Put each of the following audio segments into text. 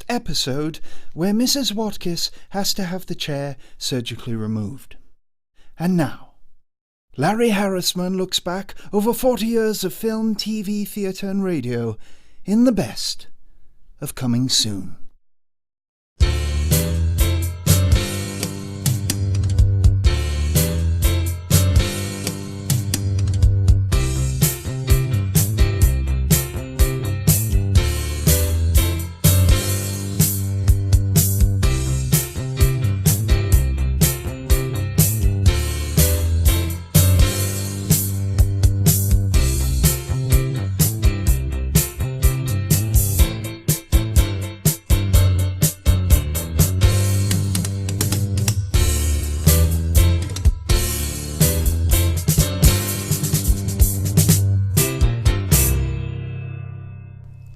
next episode where Mrs. Watkiss has to have the chair surgically removed. And now, Larry Harrisman looks back over 40 years of film, TV, theatre and radio in the best of Coming Soon.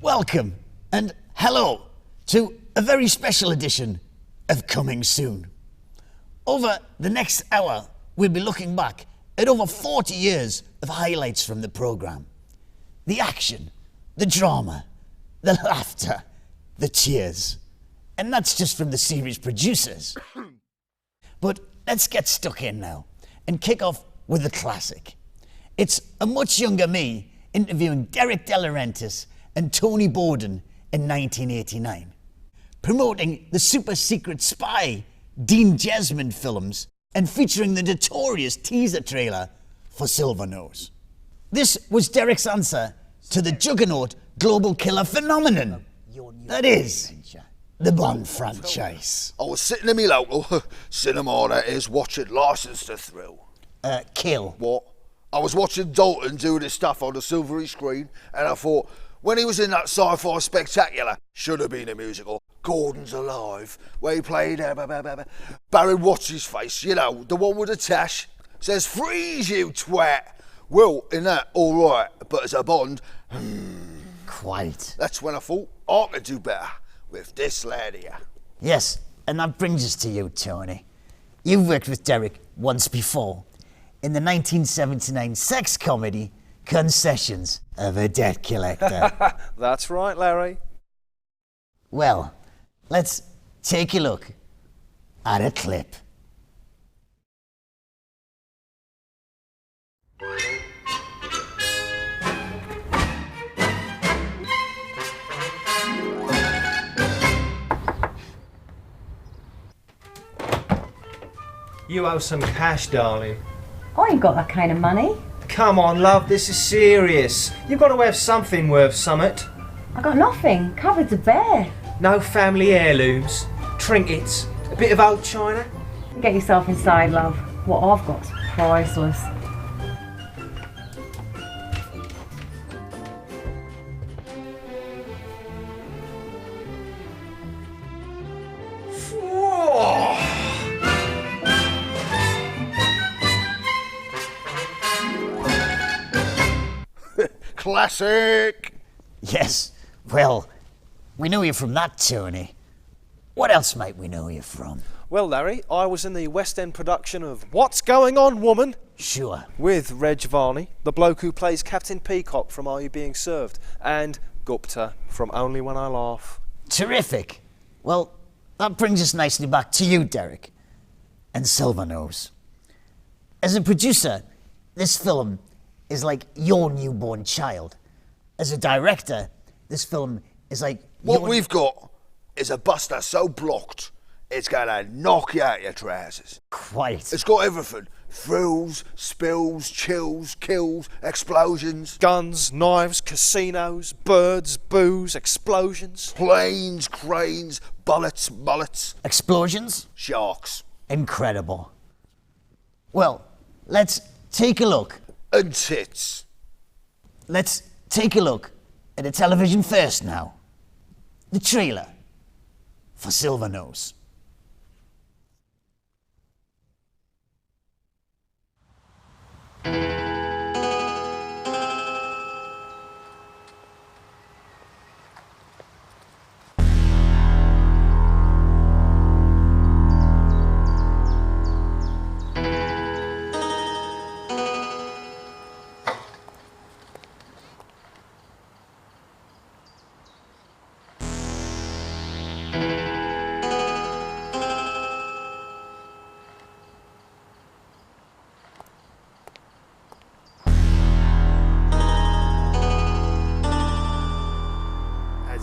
Welcome and hello to a very special edition of Coming Soon. Over the next hour, we'll be looking back at over 40 years of highlights from the programme. The action, the drama, the laughter, the tears. And that's just from the series producers. But let's get stuck in now and kick off with a classic. It's a much younger me interviewing Derek De Laurentiis and Tony Borden in 1989, promoting the super secret spy Dean Jesmond films and featuring the notorious teaser trailer for Silver-Nose. This was Derek's answer to the juggernaut global killer phenomenon that is the Bond franchise. I was sitting in my local cinema, that is, watching License to Thrill. Kill. What? I was watching Dalton doing his stuff on the silvery screen, and I thought, when he was in that sci-fi spectacular, should have been a musical, Gordon's Alive, where he played Barry What's-His-Face, you know, the one with the tash, says, freeze you twat. Well, in that, all right, but as a Bond, Quite. That's when I thought I could do better with this lad here. Yes, and that brings us to you, Tony. You've worked with Derek once before in the 1979 sex comedy Concessions of a Debt Collector. That's right, Larry. Well, let's take a look at a clip. You owe some cash, darling. I ain't got that kind of money. Come on, love, this is serious. You've got to have something worth summit. I got nothing. Cupboard's a bare. No family heirlooms, trinkets, a bit of old china. Get yourself inside, love. What I've got's priceless. Classic! Yes, well, we know you from that, Tony. What else might we know you from? Well, Larry, I was in the West End production of What's Going On, Woman? Sure. With Reg Varney, the bloke who plays Captain Peacock from Are You Being Served? And Gupta from Only When I Laugh. Terrific. Well, that brings us nicely back to you, Derek. And Silver-Nose. As a producer, this film is like your newborn child. As a director, this film is like What we've got is a buster so blocked, it's gonna knock you out your trousers. Quite. It's got everything. Thrills, spills, chills, kills, explosions. Guns, knives, casinos, birds, booze, explosions. Planes, cranes, bullets, mullets. Explosions? Sharks. Incredible. Well, let's take a look. And tits. Let's take a look at the television first now. The trailer for Silver-Nose.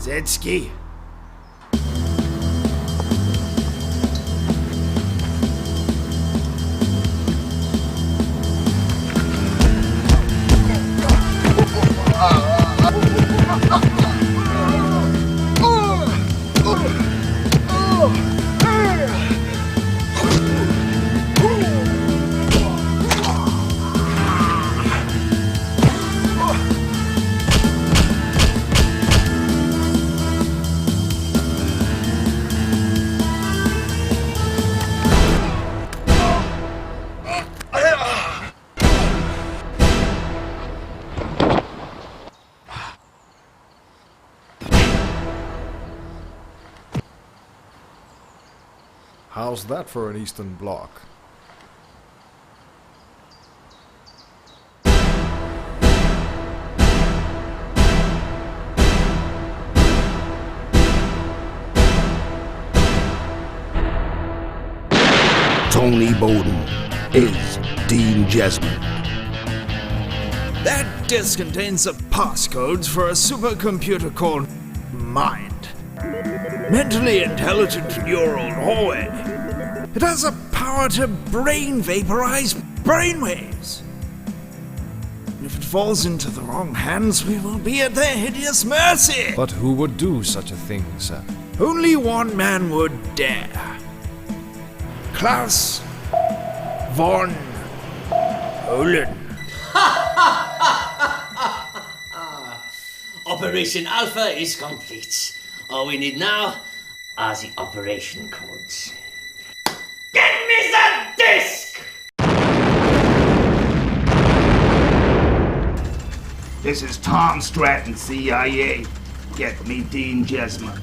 Zetsky. How's that for an Eastern Bloc? Tony Bowden is Dean Jesmond. That disk contains the passcodes for a supercomputer called Mind. Mentally intelligent neural hallway. It has the power to brain vaporize brainwaves. If it falls into the wrong hands, we will be at their hideous mercy. But who would do such a thing, sir? Only one man would dare. Klaus von Hollen. Operation Alpha is complete. All we need now are the operation codes. Get me the disc! This is Tom Stratton, CIA. Get me Dean Jesmond.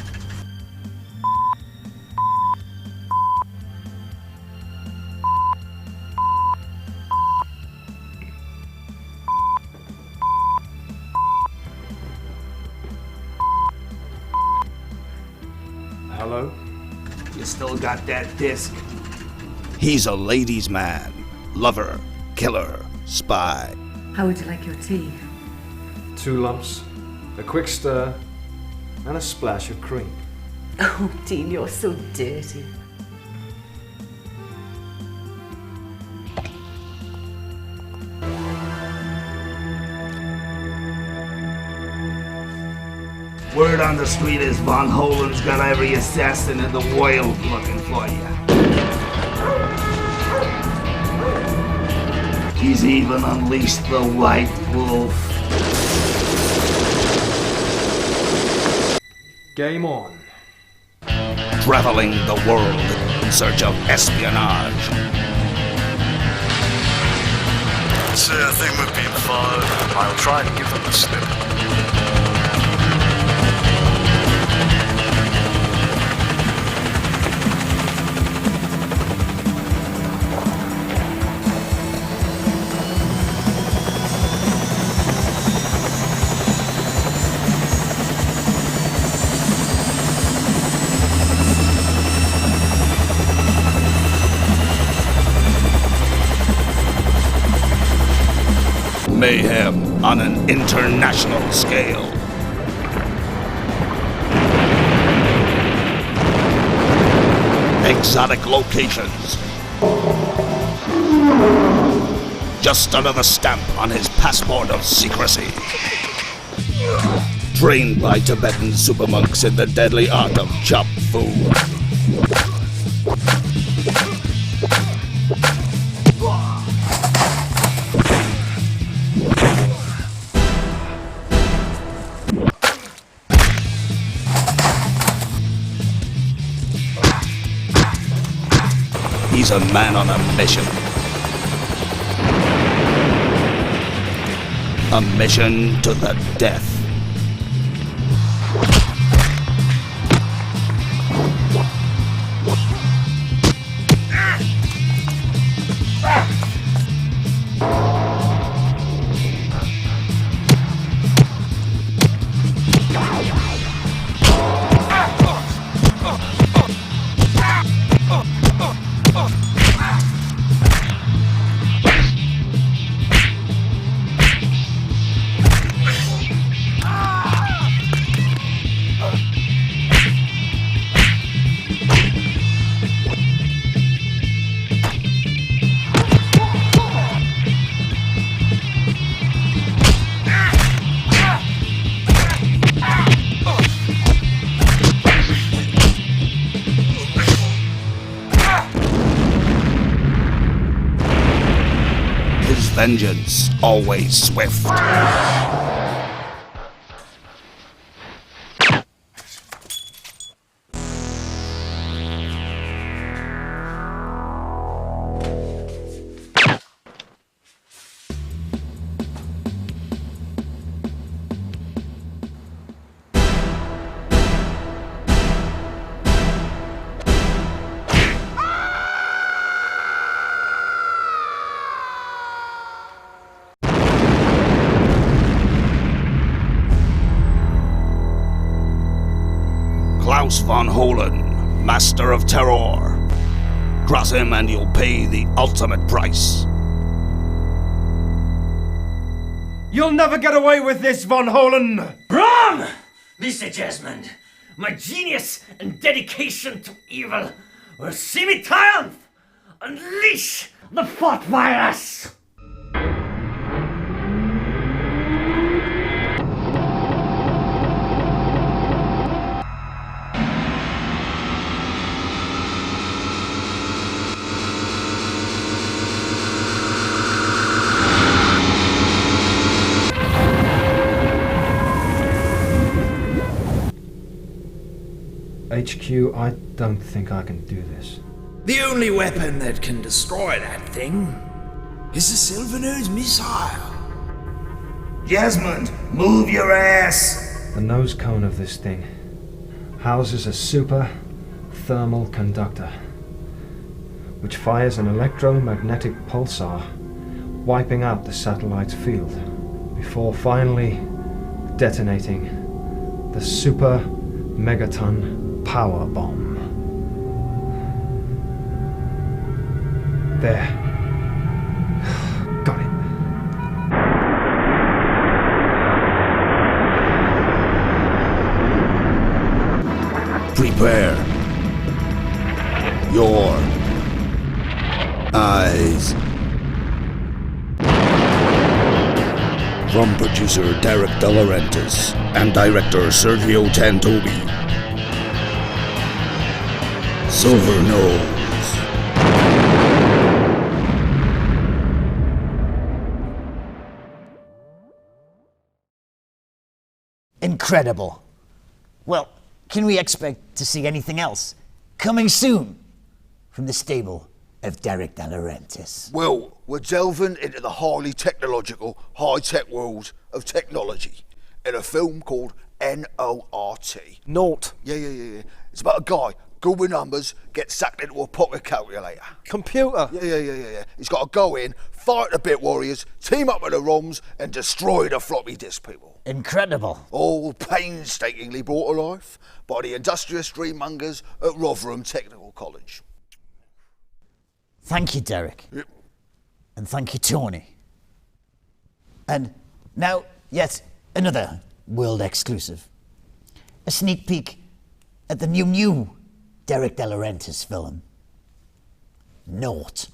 Hello? You still got that disc? He's a ladies' man. Lover, killer, spy. How would you like your tea? 2 lumps, a quick stir, and a splash of cream. Oh, Dean, you're so dirty. Word on the street is Von Holen's got every assassin in the world looking for you. He's even unleashed the White Wolf. Game on. Traveling the world in search of espionage. Sir, I think we've been fired. I'll try and give them the slip. Mayhem on an international scale. Exotic locations. Just another stamp on his passport of secrecy. Trained by Tibetan super monks in the deadly art of chop food. He's a man on a mission. A mission to the death. vengeance always swift. Klaus von Holen, Master of Terror. Cross him and you'll pay the ultimate price. You'll never get away with this, Von Holen! Wrong, Mr. Jesmond. My genius and dedication to evil will see me triumph. Unleash the thought virus. HQ, I don't think I can do this. The only weapon that can destroy that thing is the Sylvanerd's missile. Jesmond, move your ass! The nose cone of this thing houses a super thermal conductor, which fires an electromagnetic pulsar, wiping out the satellite's field, before finally detonating the super megaton power bomb. There. Got it. Prepare your eyes. From producer Derek De Laurentiis and director Sergio Tantobi. Silver Nose. Incredible. Well, can we expect to see anything else coming soon from the stable of Derek De Laurentiis? Well, we're delving into the highly technological, high-tech world of technology in a film called N-O-R-T. Naught. Yeah. It's about a guy, good with numbers, gets sucked into a pocket calculator. Computer. Yeah. He's got to go in, fight the bit warriors, team up with the ROMs, and destroy the floppy disk people. Incredible. All painstakingly brought to life by the industrious dreammongers at Rotherham Technical College. Thank you, Derek. Yep. And thank you, Tony. And now, yet another world exclusive. A sneak peek at the new Derek De Laurentiis film, Naught.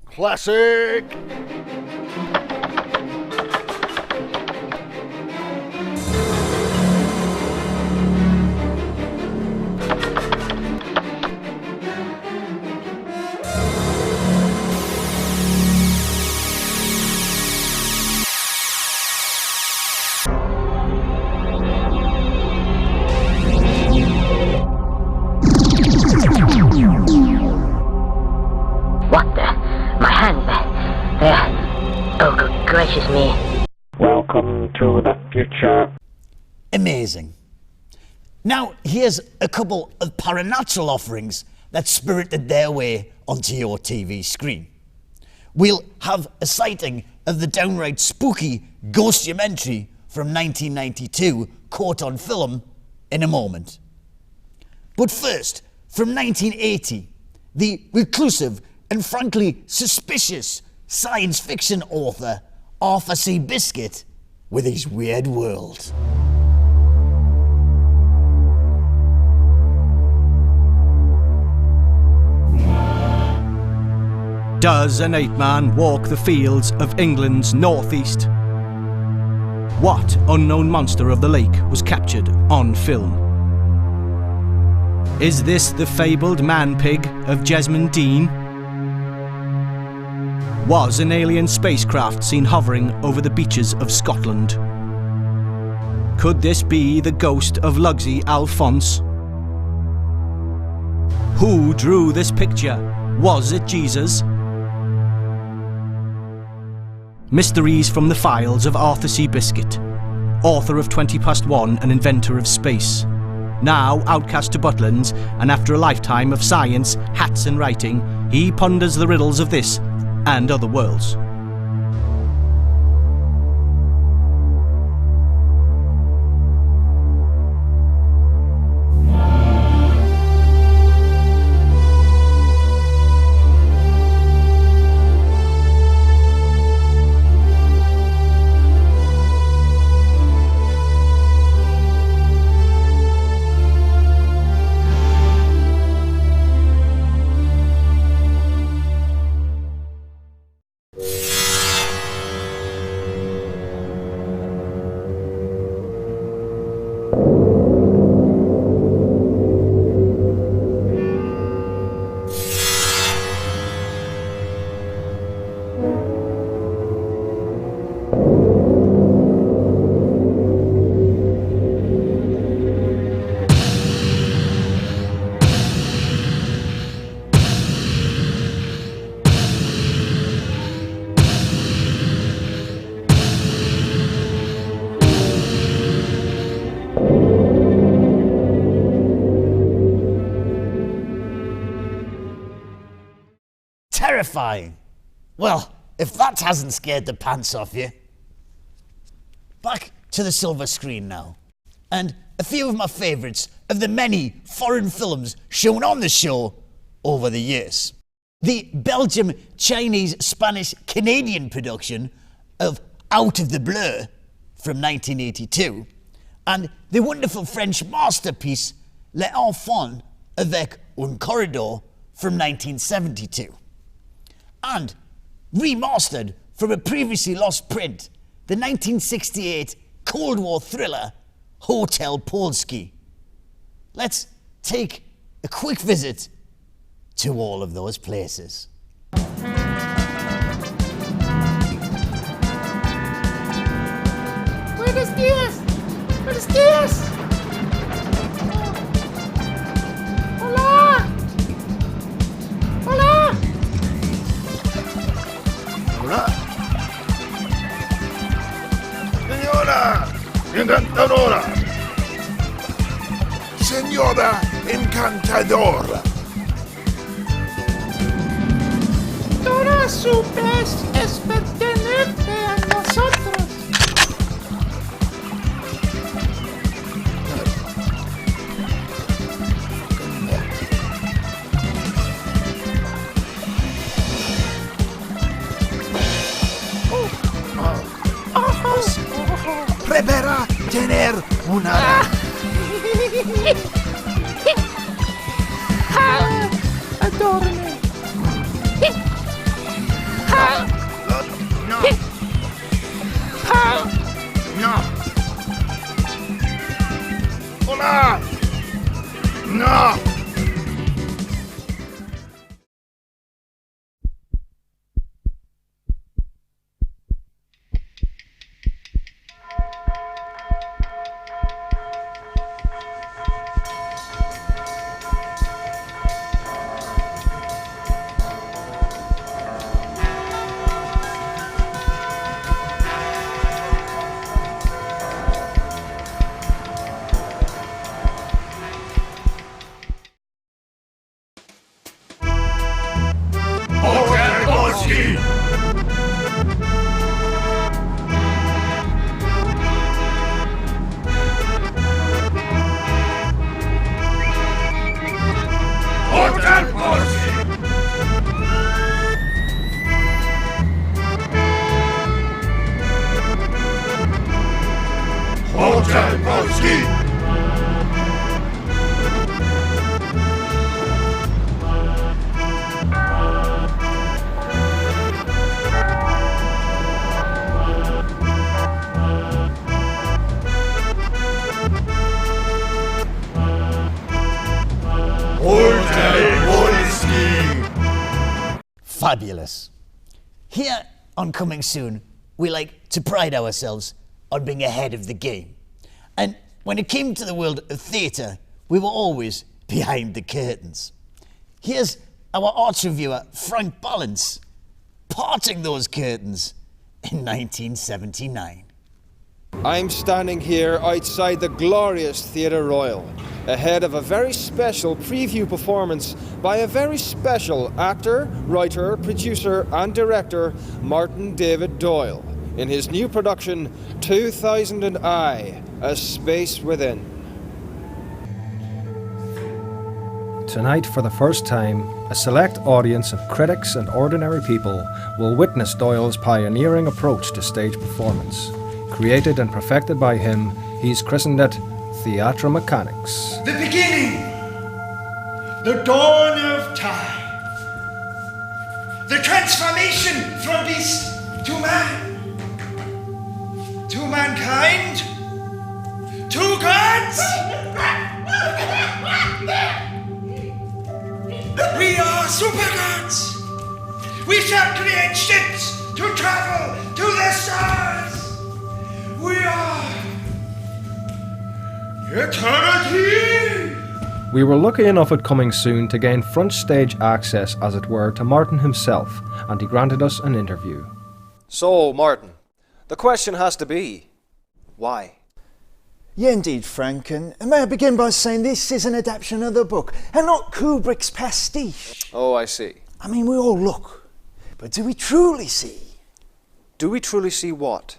Classic! What the? My hand. There. Oh, good gracious me. Welcome to the future. Amazing. Now, here's a couple of paranatural offerings that spirited their way onto your TV screen. We'll have a sighting of the downright spooky ghostumentary from 1992, caught on film, in a moment. But first, from 1980, the reclusive and frankly suspicious science fiction author Arthur C. Biscuit with his weird world. Does an ape-man walk the fields of England's northeast? What unknown monster of the lake was captured on film? Is this the fabled man-pig of Jesmond Dean? Was an alien spacecraft seen hovering over the beaches of Scotland? Could this be the ghost of Lugsy Alphonse? Who drew this picture? Was it Jesus? Mysteries from the files of Arthur C. Biscuit, author of 20 Past One and inventor of space. Now outcast to Butlins, and after a lifetime of science, hats and writing, he ponders the riddles of this and other worlds. Terrifying. Well, if that hasn't scared the pants off you. Back to the silver screen now. And a few of my favourites of the many foreign films shown on the show over the years. The Belgium, Chinese, Spanish, Canadian production of Out of the Blur from 1982, and the wonderful French masterpiece Les Enfants avec un Corridor from 1972. And remastered from a previously lost print, the 1968 Cold War thriller Hotel Polski. Let's take a quick visit to all of those places. Buenos días! Buenos días! Hola! Hola! Hola. Señora encantadora. Señora encantadora. Toda su vez es pertenece a nosotros. Ojos. Prepara tener una. Adorme. No. No. Hola. No. Hotel Polski! Fabulous. Here on Coming Soon, we like to pride ourselves on being ahead of the game. And when it came to the world of theatre, we were always behind the curtains. Here's our arts reviewer, Frank Balance, parting those curtains in 1979. I'm standing here outside the glorious Theatre Royal, ahead of a very special preview performance by a very special actor, writer, producer and director, Martin David Doyle, in his new production, 2000 I, A Space Within. Tonight, for the first time, a select audience of critics and ordinary people will witness Doyle's pioneering approach to stage performance. Created and perfected by him, he's christened it Theatre Mechanics. The beginning. The dawn of time. The transformation from beast to man. To mankind. To gods. We are super gods. We shall create ships to travel to the stars. We are eternity! We were lucky enough at Coming Soon to gain front stage access, as it were, to Martin himself, and he granted us an interview. So, Martin, the question has to be, why? Yeah, indeed, Frank, and may I begin by saying this is an adaptation of the book, and not Kubrick's pastiche. Oh, I see. I mean, we all look, but do we truly see? Do we truly see what?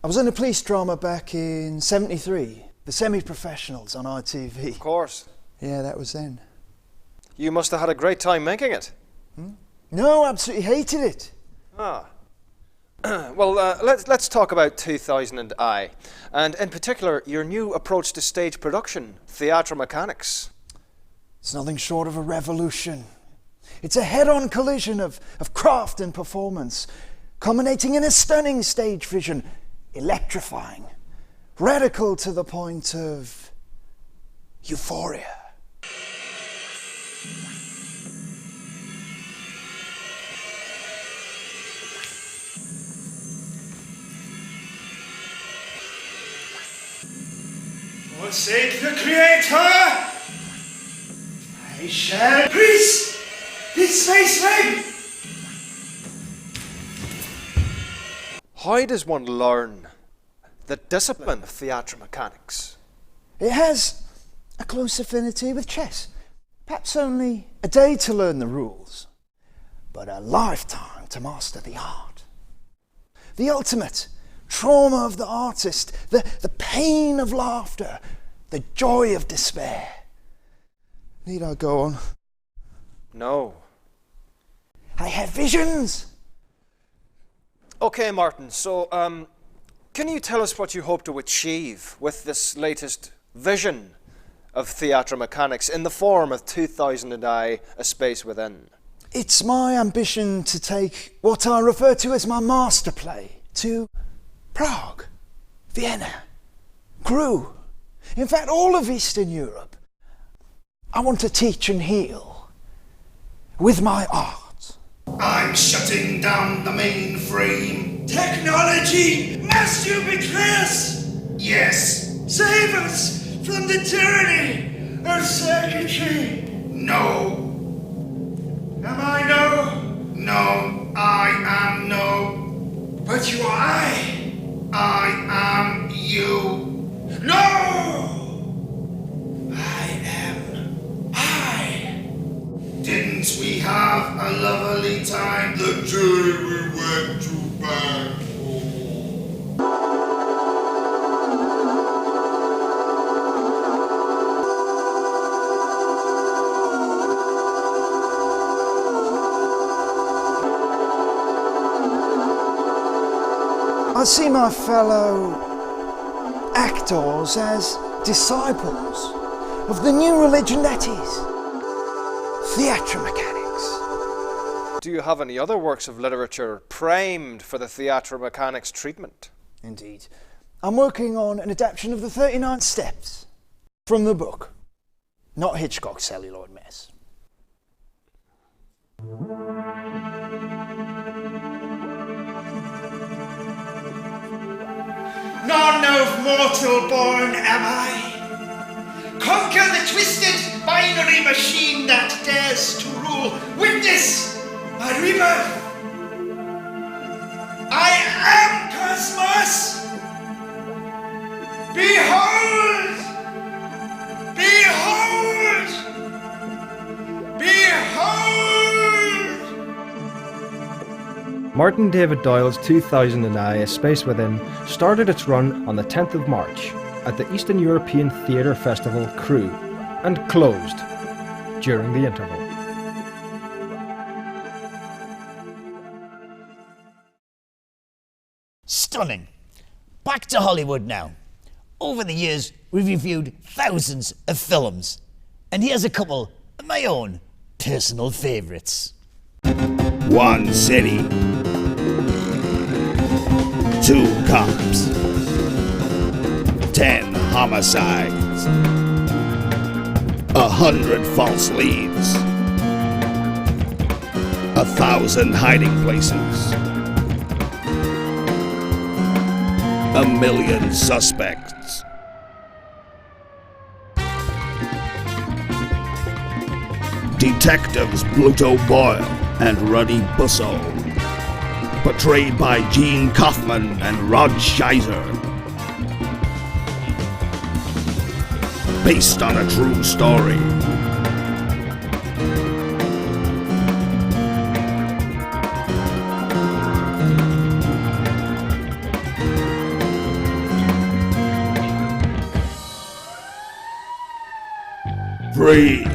I was in a police drama back in '73, The Semi-Professionals on ITV. Of course. Yeah, that was then. You must have had a great time making it. No, absolutely hated it. Ah. Well, let's talk about 2000 I, and in particular, your new approach to stage production, Theatre Mechanics. It's nothing short of a revolution. It's a head-on collision of craft and performance, culminating in a stunning stage vision, electrifying, radical to the point of euphoria. Forsake the Creator! I shall increase this space ring! How does one learn the discipline of Theatre Mechanics? It has a close affinity with chess. Perhaps only a day to learn the rules, but a lifetime to master the art. The ultimate trauma of the artist, the pain of laughter, the joy of despair. Need I go on? No. I have visions. Okay, Martin, so can you tell us what you hope to achieve with this latest vision of Theatre Mechanics in the form of 2000 I, A Space Within? It's my ambition to take what I refer to as my master play to Prague, Vienna, Crewe, in fact all of Eastern Europe. I want to teach and heal with my art. I'm shutting down the mainframe. Technology, must you betray us? Yes. Save us from the tyranny of circuitry. No. Am I no? No, I am no. But you are I. I am you. No! I am I. Didn't we have a lovely time the day we went to Bangkok? I see my fellow actors as disciples of the new religion that is Theatre Mechanics. Do you have any other works of literature primed for the Theatre Mechanics treatment? Indeed. I'm working on an adaptation of the 39 Steps from the book. not Hitchcock's celluloid mess. None of mortal born am I. Conquer the twisted binary machine that dares to rule. Witness my rebirth. I am Cosmos. Behold! Behold! Behold! Martin David Doyle's 2009 A Space Within started its run on the 10th of March at the Eastern European Theatre Festival Crewe and closed during the interval. Stunning. Back to Hollywood now. Over the years, we've reviewed thousands of films, and here's a couple of my own personal favourites. One city. Two cops. 10 homicides. 100 false leads. 1,000 hiding places. 1,000,000 suspects. Detectives Bluto Boyle and Ruddy Busso, portrayed by Gene Kaufman and Rod Scheiser. Based on a true story. Freeze!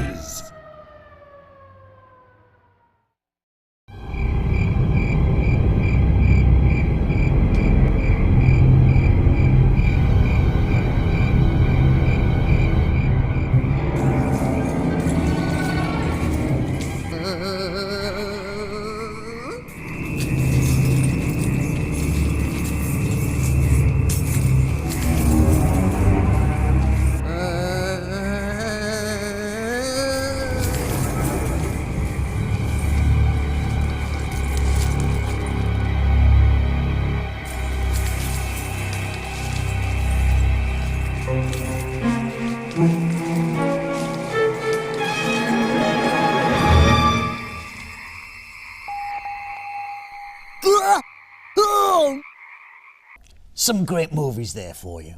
Some great movies there for you.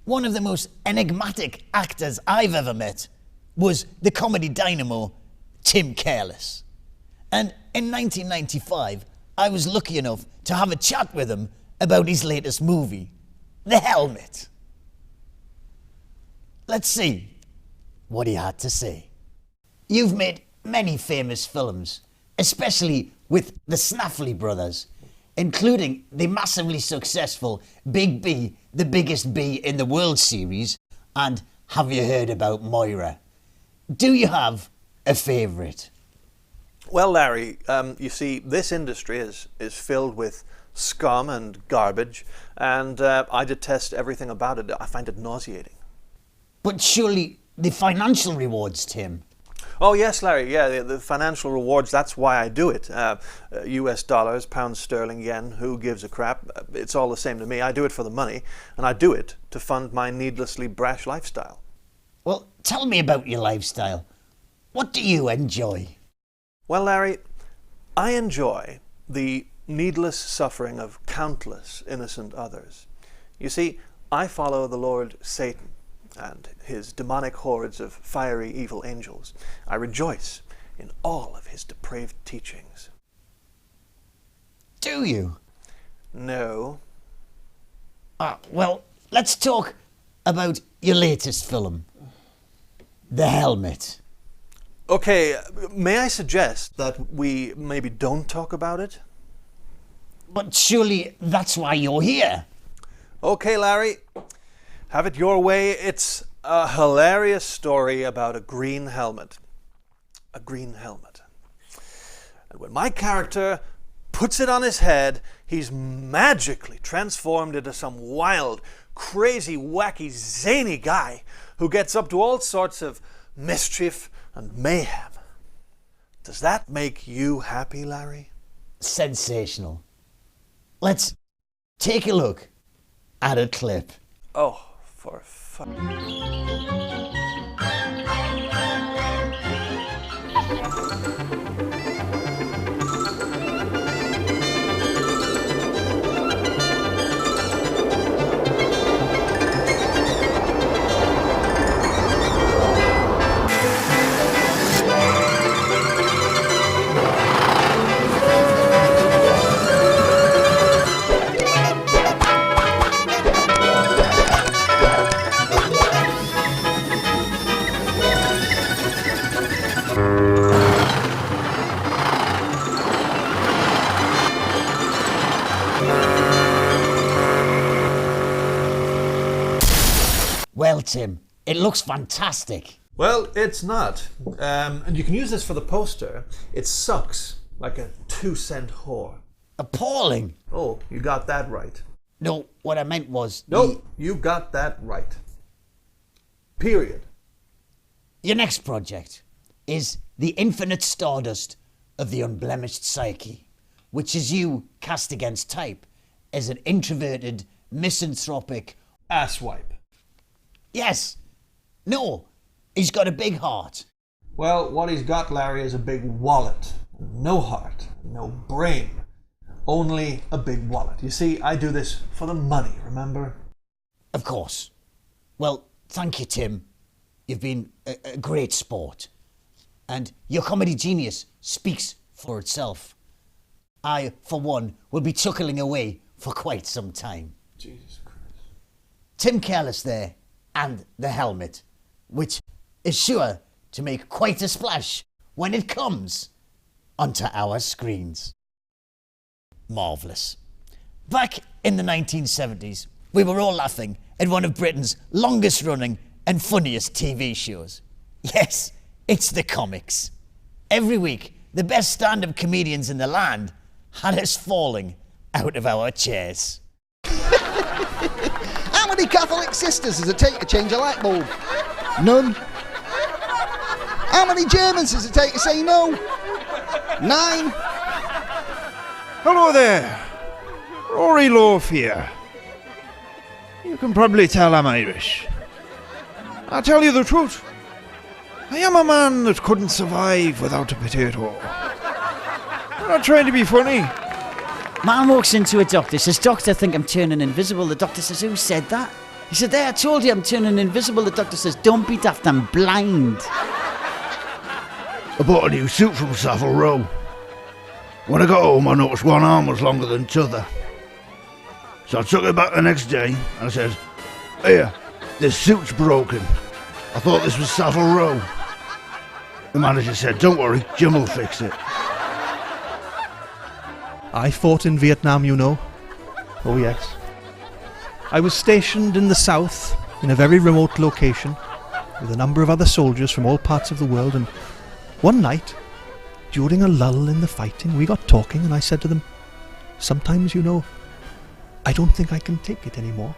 One of the most enigmatic actors I've ever met was the comedy dynamo Tim Careless. And in 1995, I was lucky enough to have a chat with him about his latest movie, The Helmet. Let's see what he had to say. You've made many famous films, especially with the Snaffley brothers, including the massively successful Big B, the Biggest Bee in the World series, and Have You Heard About Moira? Do you have a favourite? Well, Larry, you see, this industry is filled with scum and garbage, and I detest everything about it. I find it nauseating. But surely the financial rewards, Tim. Oh, yes, Larry. Yeah, the financial rewards, that's why I do it. US dollars, pounds sterling, yen, who gives a crap? It's all the same to me. I do it for the money, and I do it to fund my needlessly brash lifestyle. Well, tell me about your lifestyle. What do you enjoy? Well, Larry, I enjoy the needless suffering of countless innocent others. You see, I follow the Lord Satan and his demonic hordes of fiery evil angels. I rejoice in all of his depraved teachings. Do you? No. Well, let's talk about your latest film, The Helmet. Okay, may I suggest that we maybe don't talk about it? But surely that's why you're here. Okay, Larry. Have it your way. It's a hilarious story about a green helmet. A green helmet. And when my character puts it on his head, he's magically transformed into some wild, crazy, wacky, zany guy who gets up to all sorts of mischief and mayhem. Does that make you happy, Larry? Sensational. Let's take a look at a clip. Oh, for fun. Well, Tim, it looks fantastic. Well, it's not. And you can use this for the poster. It sucks like a 2-cent whore. Appalling. Oh, you got that right. No, what I meant was... Nope, you got that right. Period. Your next project is The Infinite Stardust of the Unblemished Psyche, which is you cast against type as an introverted, misanthropic... asswipe. Yes. No. He's got a big heart. Well, what he's got, Larry, is a big wallet. No heart, no brain. Only a big wallet. You see, I do this for the money, remember? Of course. Well, thank you, Tim. You've been a great sport. And your comedy genius speaks for itself. I, for one, will be chuckling away for quite some time. Jesus Christ. Tim Careless there, and the helmet, which is sure to make quite a splash when it comes onto our screens. Marvellous. Back in the 1970s, we were all laughing at one of Britain's longest running and funniest TV shows. Yes, it's the comics. Every week, the best stand-up comedians in the land had us falling out of our chairs. How many Catholic sisters does it take to change a light bulb? None. How many Germans does it take to say no? 9. Hello there. Rory Loaf here. You can probably tell I'm Irish. I'll tell you the truth. I am a man that couldn't survive without a potato. I'm not trying to be funny. Man walks into a doctor, says, "Doctor, I think I'm turning invisible." The doctor says, "Who said that?" He said, "There, I told you I'm turning invisible." The doctor says, "Don't be daft, I'm blind." I bought a new suit from Savile Row. When I got home, I noticed one arm was longer than t'other. So I took it back the next day and I said, "Here, this suit's broken. I thought this was Savile Row." The manager said, "Don't worry, Jim will fix it." I fought in Vietnam, you know. Oh yes. I was stationed in the south, in a very remote location, with a number of other soldiers from all parts of the world, and one night, during a lull in the fighting, we got talking, and I said to them, "Sometimes, you know, I don't think I can take it anymore.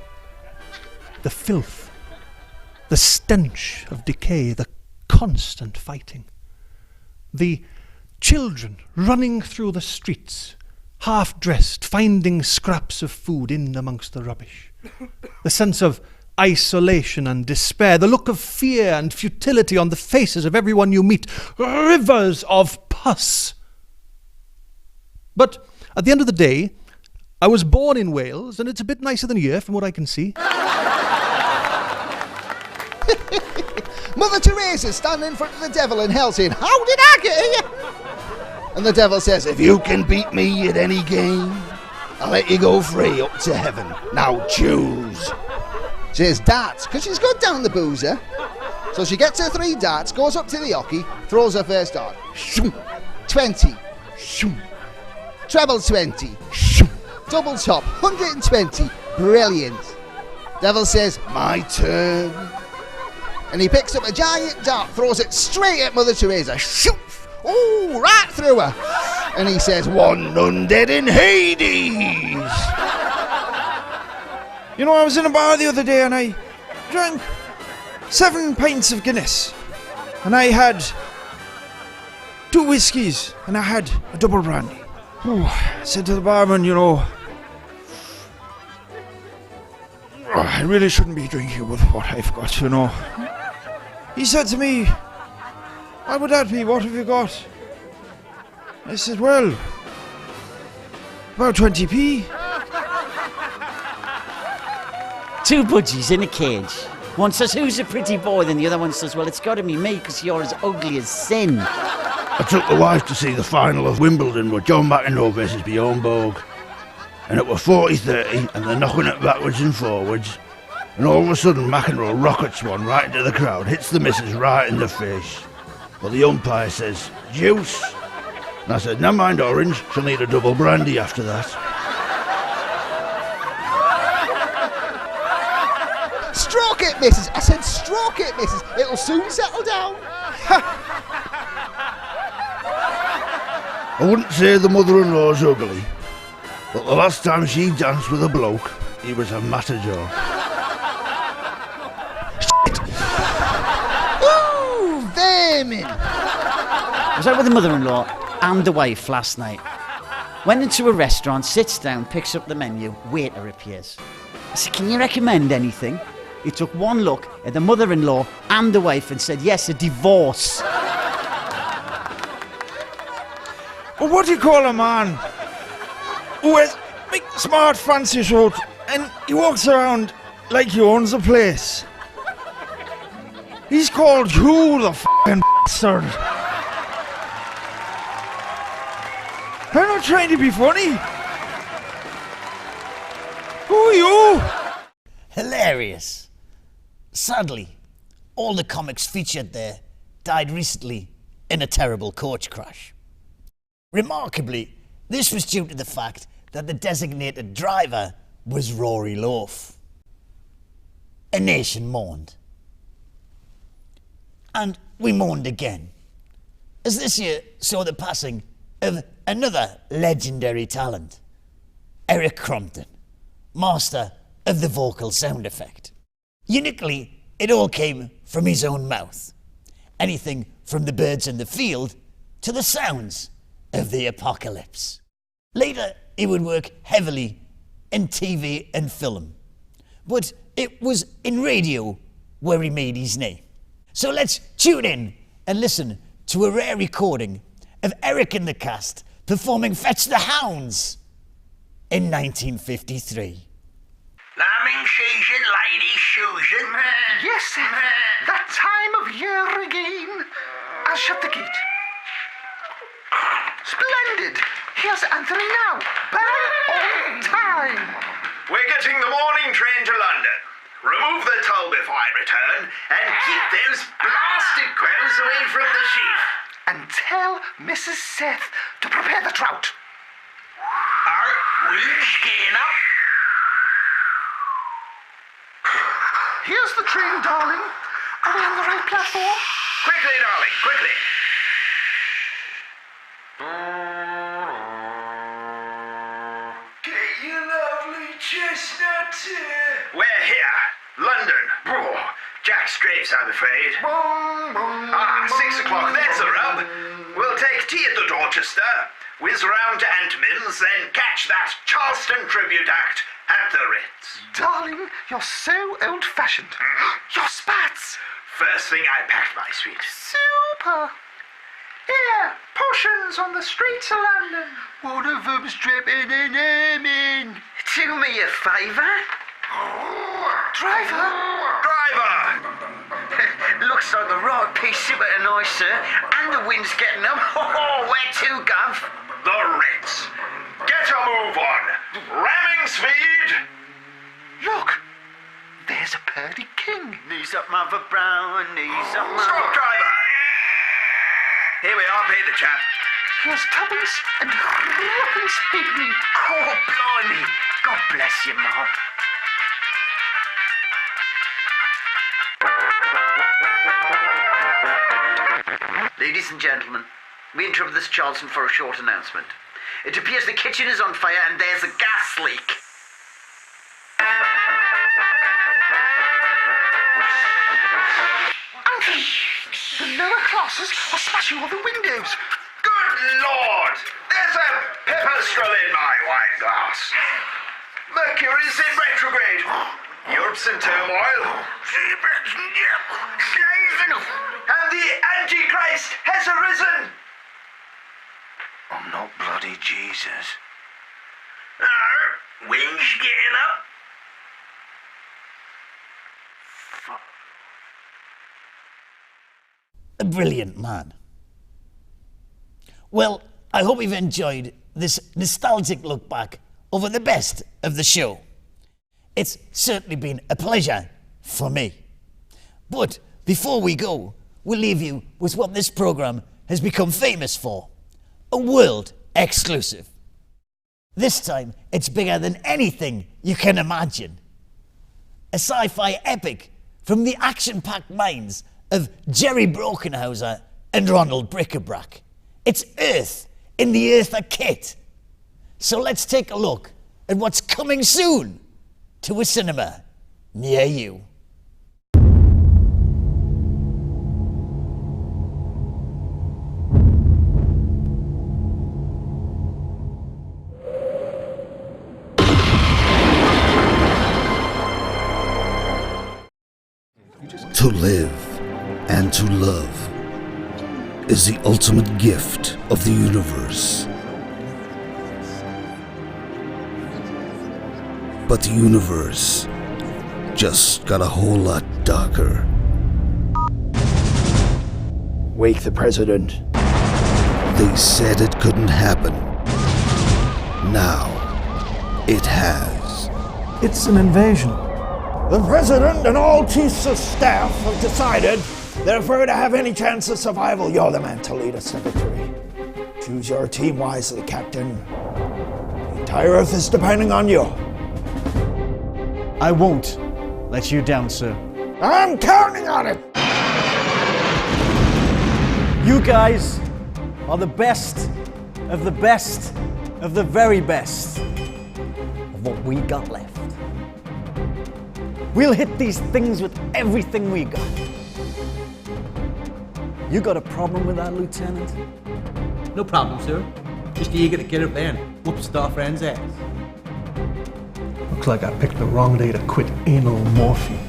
The filth, the stench of decay, the constant fighting, the children running through the streets, half-dressed, finding scraps of food in amongst the rubbish, the sense of isolation and despair, the look of fear and futility on the faces of everyone you meet, rivers of pus." But at the end of the day, I was born in Wales, and it's a bit nicer than here from what I can see. Mother Teresa's standing in front of the devil in hell saying, "How did I get here?" And the devil says, "If you can beat me at any game, I'll let you go free up to heaven. Now choose." She says, "Darts," because she's good down the boozer. So she gets her 3 darts, goes up to the hockey, throws her first dart. 20. Treble 20. Double top, 120. Brilliant. Devil says, "My turn." And he picks up a giant dart, throws it straight at Mother Teresa. Shoot! Oh, right through her. And he says, "One none dead in Hades." You know, I was in a bar the other day and I drank 7 pints of Guinness. and I had 2 whiskies, and I had a double brandy. I said to the barman, I really shouldn't be drinking with what I've got, He said to me, "Why would that be? What have you got?" I said, "Well, about 20p. 2 budgies in a cage. One says, "Who's a pretty boy?" Then the other one says, "Well, it's got to be me because you're as ugly as sin." I took the wife to see the final of Wimbledon with John McEnroe versus Bjorn Borg. And it were 40-30, and they're knocking it backwards and forwards. And all of a sudden, McEnroe rockets one right into the crowd, hits the missus right in the face. But the umpire says, "Juice." And I said, "Never mind, Orange, she'll need a double brandy after that." Stroke it, missus. I said stroke it, missus. It'll soon settle down. I wouldn't say the mother-in-law's ugly, but the last time she danced with a bloke, he was a matador. Ooh, vermin. I was out with the mother-in-law and the wife last night. Went into a restaurant, sits down, picks up the menu, waiter appears. I said, "Can you recommend anything?" He took one look at the mother-in-law and the wife and said, "Yes, a divorce." But what do you call a man who has big, smart, fancy suit and he walks around like he owns a place? He's called Hugh the f***ing bastard. I'm not trying to be funny. Who are you? Hilarious. Sadly, all the comics featured there died recently in a terrible coach crash. Remarkably, this was due to the fact that the designated driver was Rory Loaf. A nation mourned. And we mourned again, as this year saw the passing of another legendary talent, Eric Crompton, master of the vocal sound effect. Uniquely, it all came from his own mouth. Anything from the birds in the field to the sounds of the apocalypse. Later, he would work heavily in TV and film, but it was in radio where he made his name. So let's tune in and listen to a rare recording of Eric and the cast performing Fetch the Hounds in 1953. Lambing season, Lady Susan. Yes, sir. That time of year again. I'll shut the gate. Splendid. Here's Anthony now. Bang on time. We're getting the morning train to London. Remove the toll before I return and keep those blasted crows away from the sheaf. And tell Mrs. Seth to prepare the trout. Are we skiing up? Here's the train, darling. Are we on the right platform? Quickly, darling, quickly. Get your lovely chestnut here. We're here, London. Oh, Jack Strapes, I'm afraid. 6 o'clock, there's the rub. We'll take tea at the Dorchester, whiz round to Antman's, then catch that Charleston tribute act at the Ritz. Darling, you're so old-fashioned. Your spats. First thing I packed, my sweet. Super. Here, potions on the streets of London. One of them's dripping in ermine. Do me a favour? Driver? Driver! Looks like the right piece super tonight, sir. And the wind's getting up. Oh, where to, Gov? The Ritz. Get a move on. Ramming speed. Look, there's a purdy king. Knees up, Mother Brown, knees up, Mother... Stop, driver! Here we are, pay the chap. Here's tuppence and threepence halfpenny. Oh, blimey. God bless you, Mom. Ladies and gentlemen, we interrupt this Charleston for a short announcement. It appears the kitchen is on fire and there's a gas leak. Anthony, the lower glasses, I'll smash you all the windows. Good Lord! There's a pepper-straw in my wine glass. Mercury's in retrograde. Europe's in turmoil. And the Antichrist has arisen. I'm not bloody Jesus. Wind's getting up. A brilliant man. Well, I hope you've enjoyed this nostalgic look back over the best of the show. It's certainly been a pleasure for me. But before we go, we'll leave you with what this programme has become famous for. A world exclusive. This time, it's bigger than anything you can imagine. A sci-fi epic from the action-packed minds of Jerry Brokenhauser and Ronald Brickabrack. It's Earth in the Earther kit. So let's take a look at what's coming soon to a cinema near you. To live and to love is the ultimate gift of the universe. But the universe just got a whole lot darker. Wake the president. They said it couldn't happen. Now, it has. It's an invasion. The president and all chiefs of staff have decided that if we're to have any chance of survival, you're the man to lead us to victory. Choose your team wisely, Captain. The entire Earth is depending on you. I won't let you down, sir. I'm counting on it! You guys are the best of the best of the very best of what we got left. We'll hit these things with everything we got. You got a problem with that, Lieutenant? No problem, sir. Just eager to get up there and whoop star friend's ass. Looks like I picked the wrong day to quit anal morphine.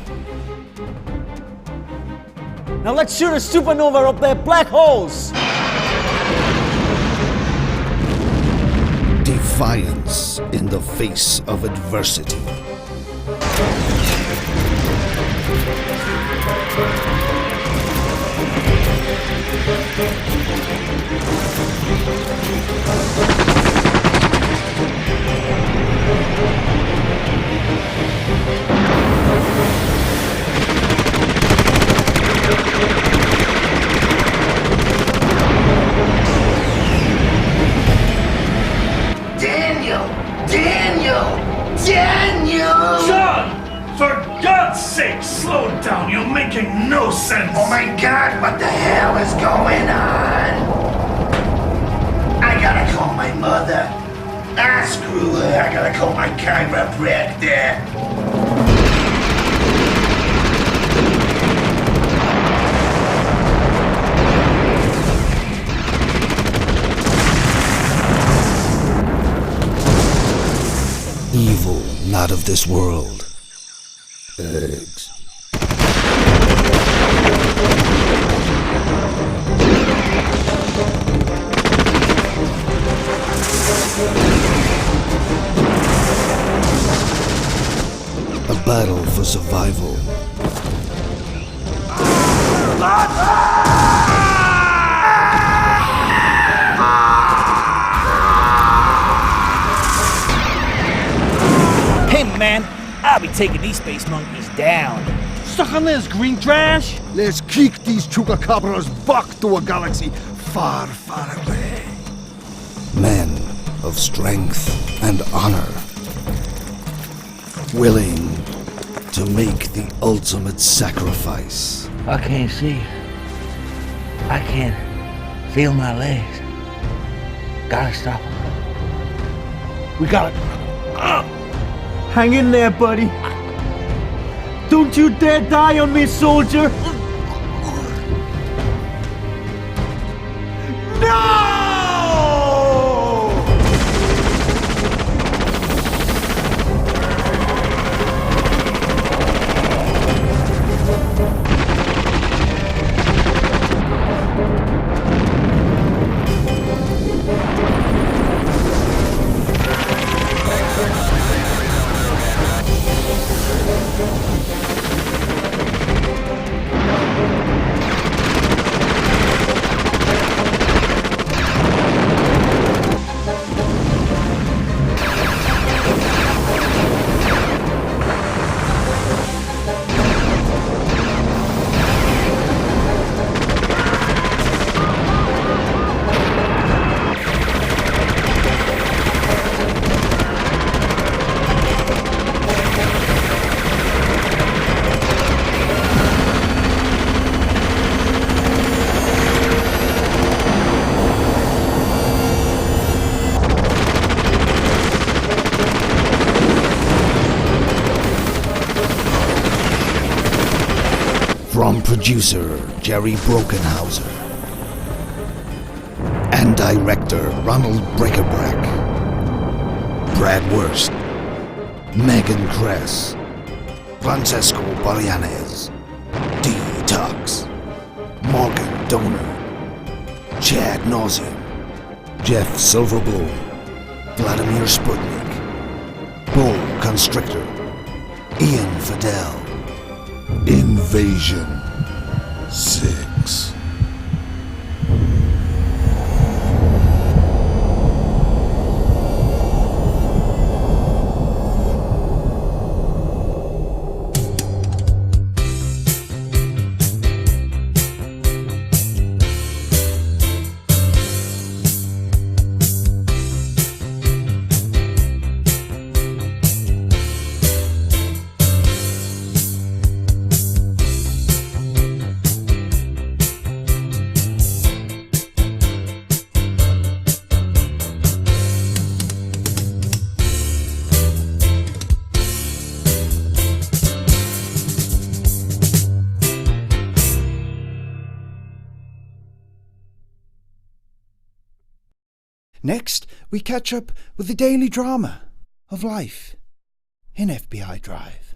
Now let's shoot a supernova up there, black holes! Defiance in the face of adversity. Daniel! John! For God's sake, slow down. You're making no sense. Oh my God, what the hell is going on? I gotta call my mother. Screw her. I gotta call my chiropractor. Evil not of this world. Eggs. A battle for survival. Hey man, I'll be taking these space monkeys down. Stuck on this green trash? Let's kick these chupacabras back to a galaxy far, far away. Men of strength and honor. Willing to make the ultimate sacrifice. I can't see. I can't feel my legs. Gotta stop them. We gotta... Hang in there, buddy. Don't you dare die on me, soldier. producer Jerry Brokenhauser, and director Ronald Breakerbrack, Brad Wurst, Megan Kress, Francesco Balianes, Dee Tux, Morgan Donor, Chad Nauseum, Jeff Silverblue, Vladimir Sputnik, Bull Constrictor, Ian Fidel. Invasion 6. Next, we catch up with the daily drama of life in FBI Drive.